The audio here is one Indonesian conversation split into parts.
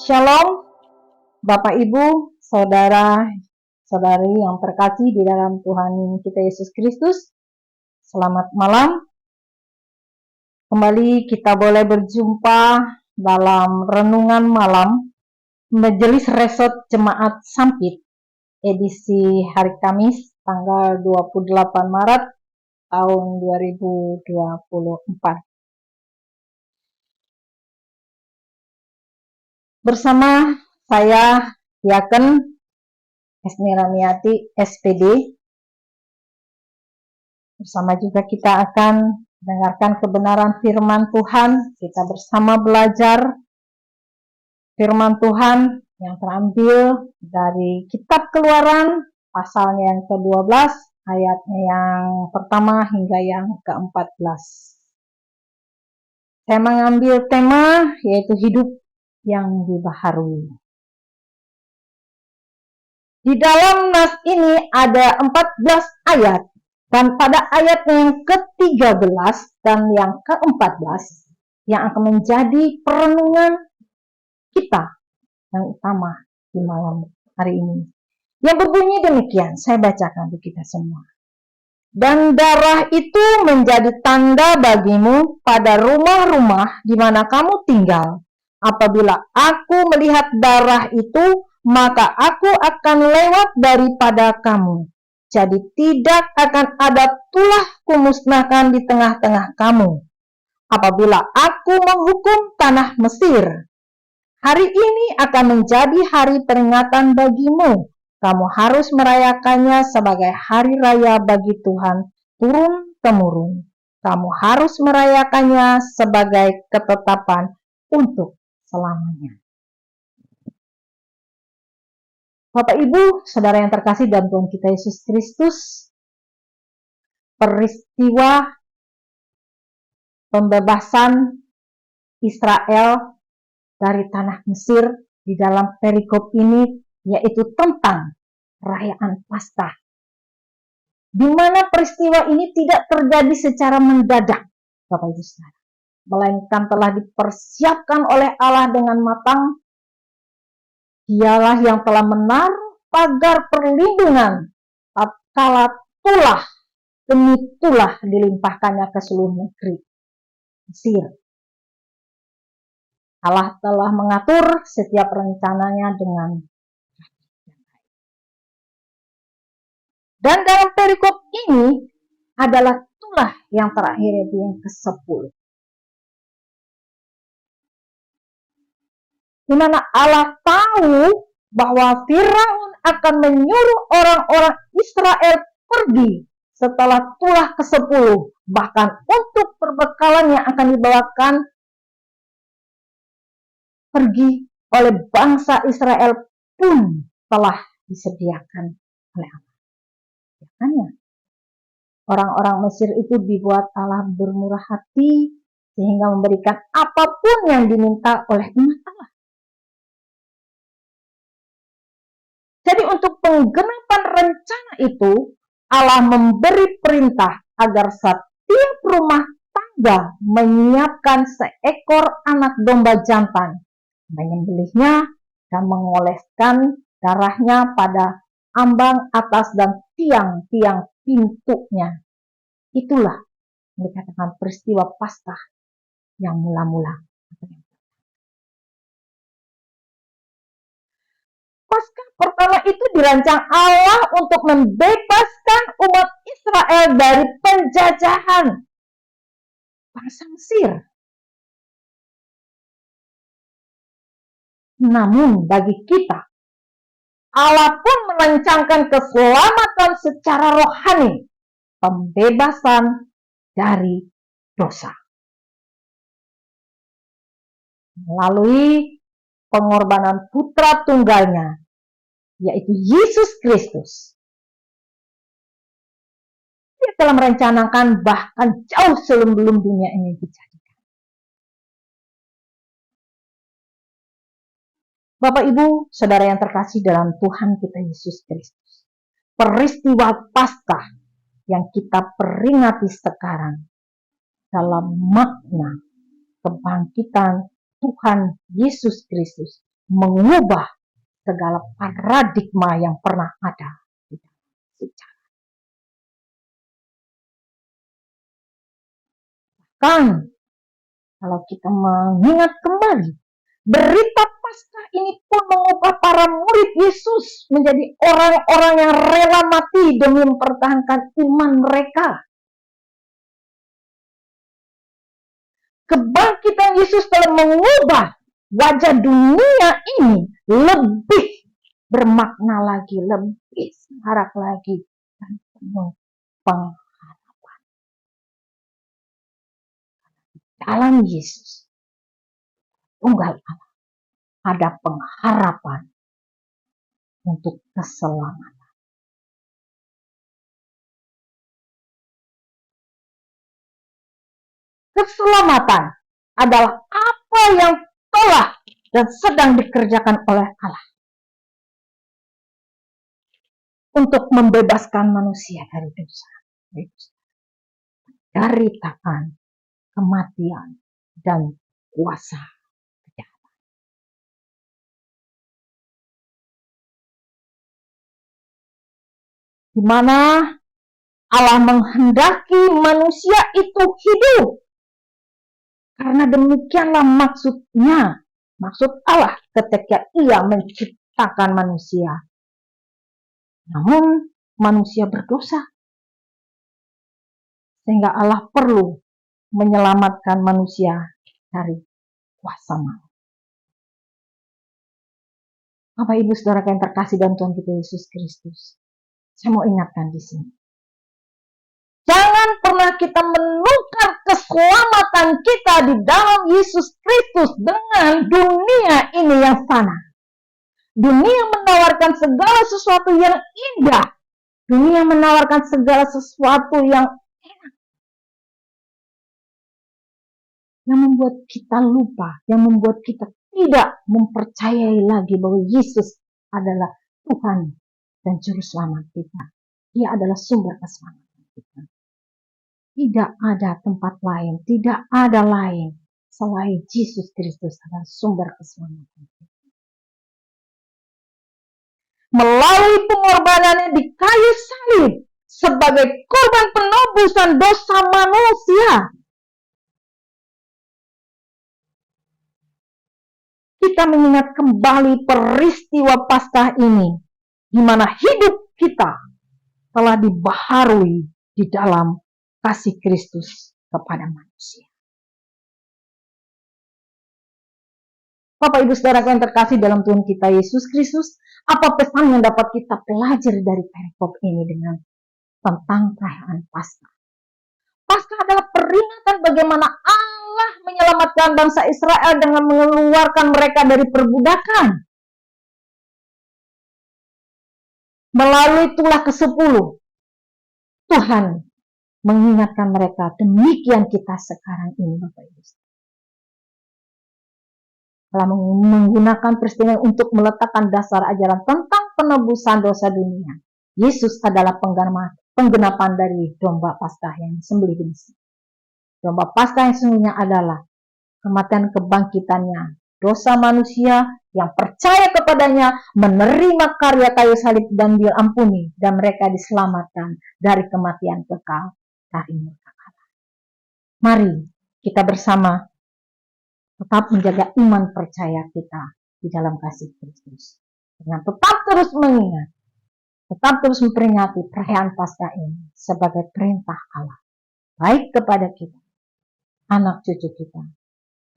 Shalom, Bapak Ibu, saudara-saudari yang terkasih di dalam Tuhan kita Yesus Kristus. Selamat malam. Kembali kita boleh berjumpa dalam renungan malam Majelis Resort Jemaat Sampit edisi hari Kamis tanggal 28 Maret tahun 2024. Bersama saya Diaken Esmiraniati SPD. Bersama juga kita akan mendengarkan kebenaran firman Tuhan. Kita bersama belajar firman Tuhan yang terambil dari kitab Keluaran pasalnya yang ke-12 ayatnya yang pertama hingga yang ke-14. Saya mengambil tema yaitu hidup yang dibaharui. Di dalam nas ini ada 14 ayat, dan pada ayat yang ke-13 dan yang ke-14 yang akan menjadi perenungan kita yang utama di malam hari ini. Yang berbunyi demikian, saya bacakan untuk kita semua. Dan darah itu menjadi tanda bagimu pada rumah-rumah di mana kamu tinggal. Apabila aku melihat darah itu, maka aku akan lewat daripada kamu. Jadi tidak akan ada tulah kumusnahkan di tengah-tengah kamu. Apabila aku menghukum tanah Mesir, hari ini akan menjadi hari peringatan bagimu. Kamu harus merayakannya sebagai hari raya bagi Tuhan turun-temurun. Kamu harus merayakannya sebagai ketetapan untuk selamanya. Bapak Ibu, saudara yang terkasih dalam Tuhan kita Yesus Kristus, peristiwa pembebasan Israel dari tanah Mesir di dalam perikop ini yaitu tentang perayaan Paskah, di mana peristiwa ini tidak terjadi secara mendadak, Bapak Ibu saudara, melainkan telah dipersiapkan oleh Allah dengan matang. Dialah yang telah menaruh pagar perlindungan tatkala tulah demi tulah dilimpahkannya ke seluruh negeri Mesir. Allah telah mengatur setiap rencananya dengan dan dalam perikop ini adalah tulah yang terakhir yaitu yang ke-10. Di mana Allah tahu bahwa Firaun akan menyuruh orang-orang Israel pergi setelah tulah ke-10, bahkan untuk perbekalan yang akan dibawakan pergi oleh bangsa Israel pun telah disediakan oleh Allah. Makanya orang-orang Mesir itu dibuat Allah bermurah hati sehingga memberikan apapun yang diminta oleh umat Allah. Jadi untuk penggenapan rencana itu, Allah memberi perintah agar setiap rumah tangga menyiapkan seekor anak domba jantan, menyembelihnya dan mengoleskan darahnya pada ambang atas dan tiang-tiang pintunya. Itulah yang dikatakan peristiwa Paskah yang mula-mula. Paskah pertama itu dirancang Allah untuk membebaskan umat Israel dari penjajahan bangsa Mesir. Namun bagi kita, Allah pun merancangkan keselamatan secara rohani, pembebasan dari dosa. Melalui pengorbanan putra tunggalnya, yaitu Yesus Kristus. Dia telah merencanakan bahkan jauh sebelum dunia ini dijadikan. Bapak Ibu, saudara yang terkasih dalam Tuhan kita Yesus Kristus, peristiwa Paskah yang kita peringati sekarang dalam makna kebangkitan Tuhan Yesus Kristus mengubah segala paradigma yang pernah ada di dalam sejarah. Kan kalau kita mengingat kembali, berita Paskah ini pun mengubah para murid Yesus menjadi orang-orang yang rela mati demi mempertahankan iman mereka. Kebangkitan Yesus telah mengubah wajah dunia ini lebih bermakna lagi, lebih syarat lagi, dan penuh pengharapan. Dalam Yesus, Tunggal Allah, ada pengharapan untuk keselamatan. Keselamatan adalah apa yang telah dan sedang dikerjakan oleh Allah untuk membebaskan manusia dari dosa, dari tahan, kematian, dan kuasa kejahatan. Di mana Allah menghendaki manusia itu hidup. Karena demikianlah maksud Allah ketika Ia menciptakan manusia. Namun manusia berdosa, sehingga Allah perlu menyelamatkan manusia dari kuasa maut. Bapak Ibu Saudara yang terkasih dalam Tuhan kita Yesus Kristus, saya mau ingatkan di sini. Jangan pernah kita menukar keselamatan kita di dalam Yesus Kristus dengan dunia ini yang fana. Dunia menawarkan segala sesuatu yang indah. Dunia menawarkan segala sesuatu yang enak. Yang membuat kita lupa, yang membuat kita tidak mempercayai lagi bahwa Yesus adalah Tuhan dan Juru Selamat kita. Dia adalah sumber keselamatan kita. Tidak ada tempat lain, tidak ada lain selain Yesus Kristus adalah sumber keselamatan kita. Melalui pengorbanannya di kayu salib sebagai korban penebusan dosa manusia, kita mengingat kembali peristiwa Paskah ini, di mana hidup kita telah dibaharui di dalam kasih Kristus kepada manusia. Bapak Ibu Saudara yang terkasih dalam Tuhan kita Yesus Kristus, apa pesan yang dapat kita pelajari dari perikop ini tentang perayaan Paskah? Paskah adalah peringatan bagaimana Allah menyelamatkan bangsa Israel dengan mengeluarkan mereka dari perbudakan. Melalui tulah ke-10, Tuhan mengingatkan mereka, demikian kita sekarang ini Bapak Ibu. Telah menggunakan peristiwa untuk meletakkan dasar ajaran tentang penebusan dosa dunia. Yesus adalah penggenapan dari domba Paskah yang disembelih di Mesir. Domba Paskah yang sesungguhnya adalah kematian kebangkitannya. Dosa manusia yang percaya kepadanya menerima karya kayu salib dan diampuni, dan mereka diselamatkan dari kematian kekal dari murka Allah. Mari kita bersama tetap menjaga iman percaya kita di dalam kasih Kristus. Dengan tetap terus mengingat, tetap terus memperingati perayaan Paskah ini sebagai perintah Allah, baik kepada kita, anak cucu kita,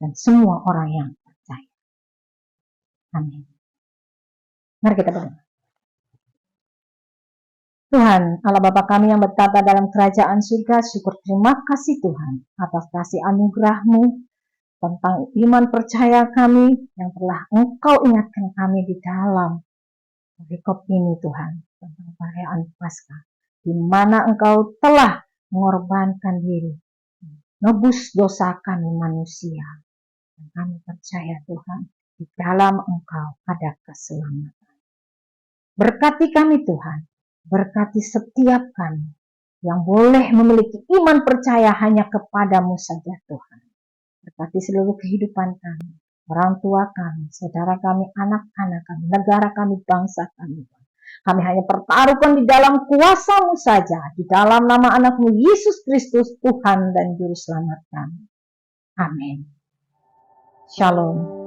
dan semua orang yang percaya. Amin. Mari kita berdoa. Tuhan, Allah Bapa kami yang bertata dalam kerajaan surga, syukur terima kasih Tuhan atas kasih anugerah-Mu tentang iman percaya kami yang telah Engkau ingatkan kami di dalam perikop ini Tuhan, tentang perayaan Paskah, di mana Engkau telah mengorbankan diri, nebus dosa kami manusia. Dan kami percaya Tuhan, di dalam Engkau ada keselamatan. Berkati kami Tuhan, berkati setiap kami yang boleh memiliki iman percaya hanya kepadamu saja Tuhan. Berkati seluruh kehidupan kami. orang tua kami, saudara kami, anak-anak kami, negara kami, bangsa kami. Kami hanya pertaruhkan di dalam kuasa-Mu saja, di dalam nama anak-Mu Yesus Kristus, Tuhan dan Juru Selamat kami. Amin. Shalom.